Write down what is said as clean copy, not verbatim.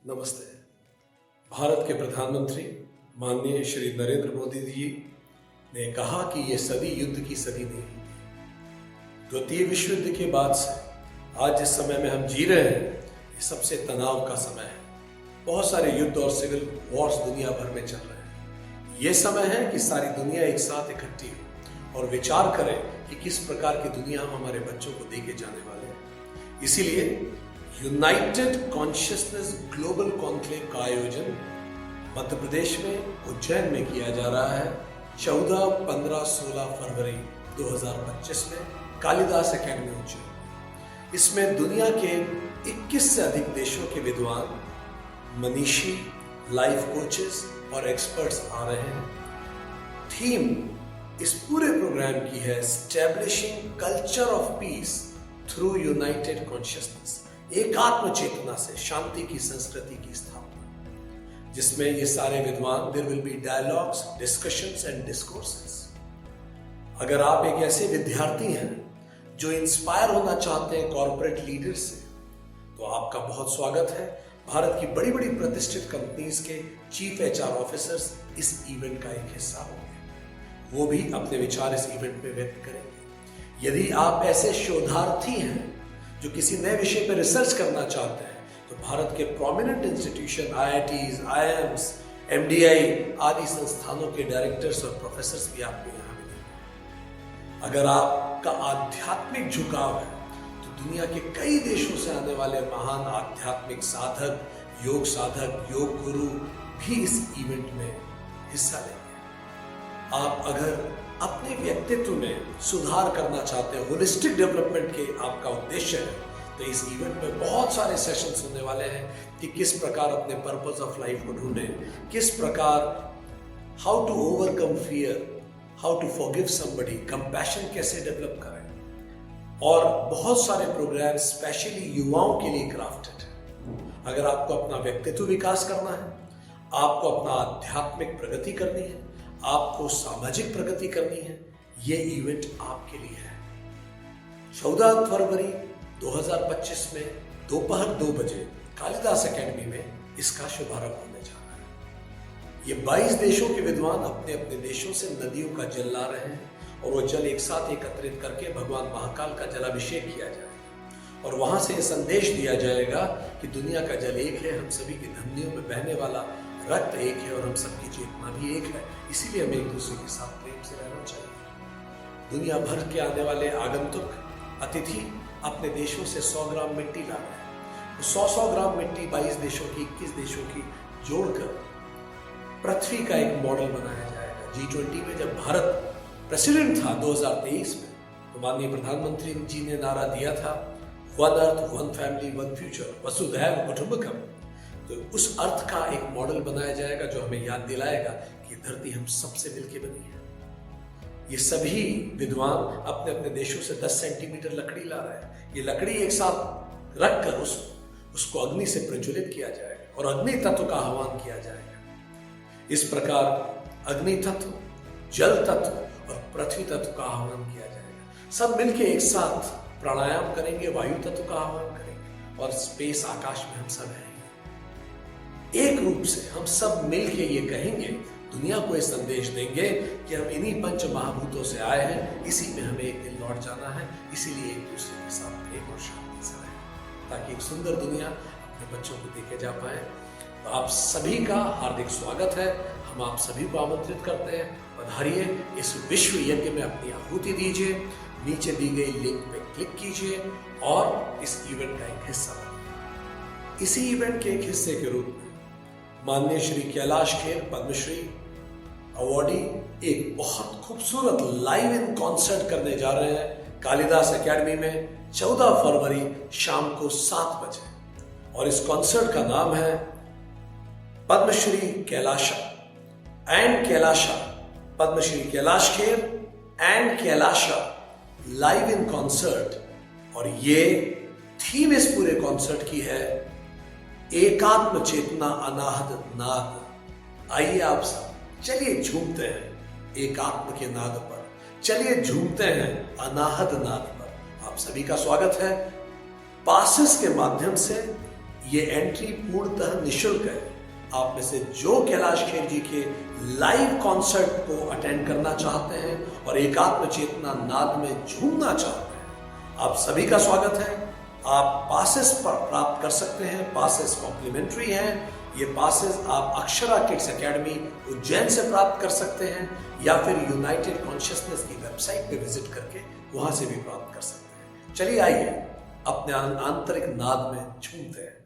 नमस्ते। भारत के प्रधानमंत्री माननीय श्री नरेंद्र मोदी जी ने कहा कि ये सदी युद्ध की सदी नहीं है। द्वितीय विश्व युद्ध के बाद से आज जिस समय में हम जी रहे हैं, ये सबसे तनाव का समय है। बहुत सारे युद्ध और सिविल वॉर्स दुनिया भर में चल रहे हैं। ये समय है कि सारी दुनिया एक साथ इकट्ठी हो और विचार करे कि किस प्रकार की दुनिया हम हमारे बच्चों को देके जाने वाले हैं। इसीलिए यूनाइटेड कॉन्शियसनेस ग्लोबल कॉन्क्लेव का आयोजन मध्य प्रदेश में उज्जैन में किया जा रहा है 14, 15, 16 फरवरी 2025 में कालिदास एकेडमी उज्जैन। इसमें दुनिया के 21 से अधिक देशों के विद्वान, मनीषी, लाइफ कोचेस और एक्सपर्ट्स आ रहे हैं। थीम इस पूरे प्रोग्राम की है establishing culture of peace through United consciousness, एकात्म चेतना से शांति की संस्कृति की स्थापना, जिसमें ये सारे विद्वान, there will be dialogues, discussions and discourses. अगर आप एक ऐसे विद्यार्थी हैं जो इंस्पायर होना चाहते हैं कॉर्पोरेट लीडर से, तो आपका बहुत स्वागत है। भारत की बड़ी बड़ी प्रतिष्ठित कंपनीज के चीफ एचआर ऑफिसर्स इस इवेंट का एक हिस्सा होंगे। वो भी अपने विचार इस इवेंट में व्यक्त करेंगे। यदि आप ऐसे शोधार्थी हैं जो किसी नए विषय पर रिसर्च करना चाहते हैं, तो भारत के prominent institution, IITs, IIMs, MDI आदि संस्थानों के डायरेक्टर्स और प्रोफेसर्स भी आपको यहाँ मिलेंगे। अगर आपका आध्यात्मिक झुकाव है, तो दुनिया के कई देशों से आने वाले महान आध्यात्मिक साधक, योग गुरु भी इस इवेंट में हिस्सा लेंगे। आप अगर अपने व्यक्तित्व में सुधार करना चाहते हैं, होलिस्टिक डेवलपमेंट के आपका उद्देश्य है, तो इस इवेंट में बहुत सारे सेशंस होने वाले हैं कि किस प्रकार अपने पर्पस ऑफ लाइफ को ढूंढें, किस प्रकार how to overcome fear, how to forgive somebody, compassion कैसे डेवलप करें, और बहुत सारे प्रोग्राम स्पेशली युवाओं के लिए क्राफ्टेड है। अगर आपको अपना व्यक्तित्व विकास करना है, आपको अपना आध्यात्मिक प्रगति करनी है, आपको सामाजिक प्रगति करनी है, ये इवेंट आपके लिए है। 14 फरवरी 2025 में दोपहर 2 बजे कालिदास एकेडमी में इसका शुभारंभ होने जा रहा है। ये 22 देशों के विद्वान अपने अपने देशों से नदियों का जल ला रहे हैं और वो जल एक साथ एकत्रित करके भगवान महाकाल का जलाभिषेक किया जाएगा और वहां से ये संदेश दिया जाएगा कि दुनिया का जल एक है, हम सभी की धमनियों में बहने वाला रक्त एक है और हम सबकी चेतना भी एक है। इसीलिए हमें एक दूसरे के साथ प्रेम से रहना चाहिए। दुनिया भर के आने वाले आगंतुक अतिथि अपने देशों से 100 ग्राम मिट्टी ला रहे हैं। तो 100 ग्राम मिट्टी 22 देशों की, 21 देशों की जोड़कर पृथ्वी का एक मॉडल बनाया जाएगा। G20 में जब भारत प्रेसिडेंट था 2023 में, तो माननीय प्रधानमंत्री जी ने नारा दिया था, one earth, one family, one future, वसुधैव कुटुंबकम। तो उस अर्थ का एक मॉडल बनाया जाएगा जो हमें याद दिलाएगा कि धरती हम सबसे मिलके बनी है। ये सभी विद्वान अपने अपने देशों से 10 सेंटीमीटर लकड़ी ला रहे हैं। ये लकड़ी एक साथ रखकर उसको अग्नि से प्रज्वलित किया जाएगा और अग्नि तत्व का आह्वान किया जाएगा। इस प्रकार अग्नि तत्व, जल तत्व और पृथ्वी तत्व का आह्वान किया जाएगा। सब मिलके एक साथ प्राणायाम करेंगे, वायु तत्व का आह्वान करेंगे और स्पेस, आकाश में हम सब हैं। एक रूप से हम सब मिलके ये कहेंगे, दुनिया को ये संदेश देंगे कि हम इन्हीं पंच महाभूतों से आए हैं, इसी में हमें एक दिन लौट जाना है। इसीलिए एक दूसरे के साथ प्रेम और शांति से रहें, ताकि एक सुंदर दुनिया अपने बच्चों को देके जा पाए। तो आप सभी का हार्दिक स्वागत है। हम आप सभी को आमंत्रित करते हैं, पधारिए, इस विश्व यज्ञ में अपनी आहुति दीजिए। नीचे दी गई लिंक पे क्लिक कीजिए और इस इवेंट का एक हिस्सा बनिए। इसी इवेंट के एक हिस्से के रूप में माननीय श्री कैलाश खेर पद्मश्री अवॉर्डी एक बहुत खूबसूरत लाइव इन कॉन्सर्ट करने जा रहे हैं कालिदास एकेडमी में 14 फरवरी शाम को 7 बजे। और इस कॉन्सर्ट का नाम है Padmashri Kailasa and Kailasa, Padmashri Kailash Kher and Kailasa live in concert. और ये थीम इस पूरे कॉन्सर्ट की है एकात्म चेतना अनाहद नाद। आइए आप सब चलिए झूमते हैं एकात्म के नाद पर, चलिए झूमते हैं अनाहद नाद पर। आप सभी का स्वागत है। पासेस के माध्यम से ये एंट्री पूर्णतः निःशुल्क है। आप में से जो कैलाश खेर जी के लाइव कॉन्सर्ट को अटेंड करना चाहते हैं और एकात्म चेतना नाद में झूमना चाहते हैं, आप सभी का स्वागत है। आप पासेस प्राप्त कर सकते हैं। पासेस कॉम्प्लीमेंट्री हैं। ये पासेस आप अक्षरा किड्स एकेडमी उज्जैन से प्राप्त कर सकते हैं या फिर यूनाइटेड कॉन्शियसनेस की वेबसाइट पे विजिट करके वहां से भी प्राप्त कर सकते हैं। चलिए आइए अपने आंतरिक नाद में झूमते हैं।